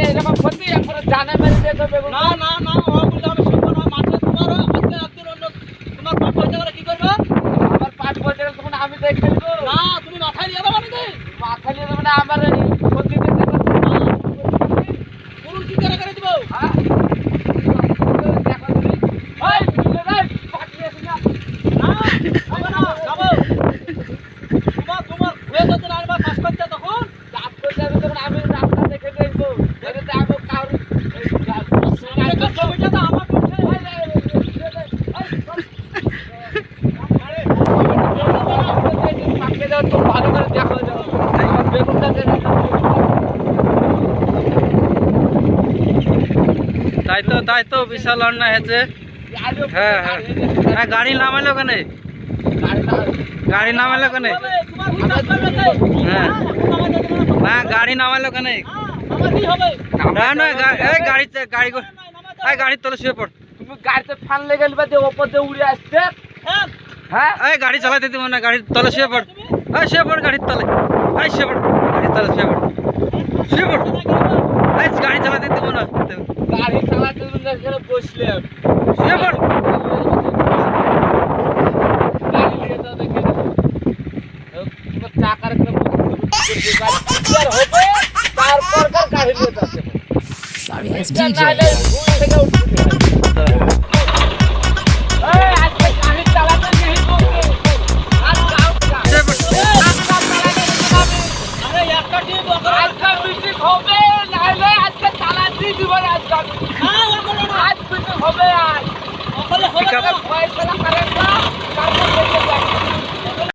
এরকম ক্ষতি একবার জানে মেরে দিয়ে তো বেগুন না না না ও বলে আমি শিখবো না মাঠে তোমার আজকে একদিন অন্য তোমার পাট বলতে গেলে কি করবে আমার পাট বলতে গেলে তখন আমি দেখে নেবো না তুমি মাথায় নিয়ে যাবে নাকি মাথা নিয়ে দেবো না আমার ক্ষতি দিতে পুরুষ কি করে দিব হ্যাঁ দেখো তুমি ওই তুলে দেখ পাট নিয়ে এসে না না হবে না যাবো তোমার হয়ে যেতে না আবার কাজ করতে তখন কাজ করতে যাবে তখন আমি রাস্তা দেখে দেখবো এটাতে আমি কারোর ছবিটা তো আমার করছে ভালো করে দেখা যাবে বেগুনটা তাই তো বিশাল অন্যায় হয়েছে। হ্যাঁ হ্যাঁ হ্যাঁ গাড়ি নামাইলো কেন? গাড়ি নামাইলো কেন? তোমার কি কাজ করবে হ্যাঁ না গাড়ি নামাইলো কেন? আমার কি হবে না না এই গাড়ির তলে শুয়ে পড়। তুমি গাড়িতে ফান লেগে গেলে যে ওপর দিয়ে উড়ে আসছে হ্যাঁ হ্যাঁ এই গাড়ি চালাতে দিব না, গাড়ির তলে শুয়ে পড়। এই শুয়ে পড় গাড়ির তলে, এই শুয়ে পড় গাড়ির তলে শুয়ে পড়, শুয়ে পড়। এই গাড়ি চালাতে দিব না, গাড়ি চালাতে বসলে শুয়ে পড়। গাড়ি নিয়ে যাও দেখে চাকার হবে তারপর গাড়ি নিয়ে যাচ্ছে আরে একটা টিপ ওকে আজকে মিটিং হবে নাহলে আজকে চালাচ্ছি জীবন আজকে না ওকে না আজ মিটিং হবে আজ ওকে হবে না পয়সা কারেন্ট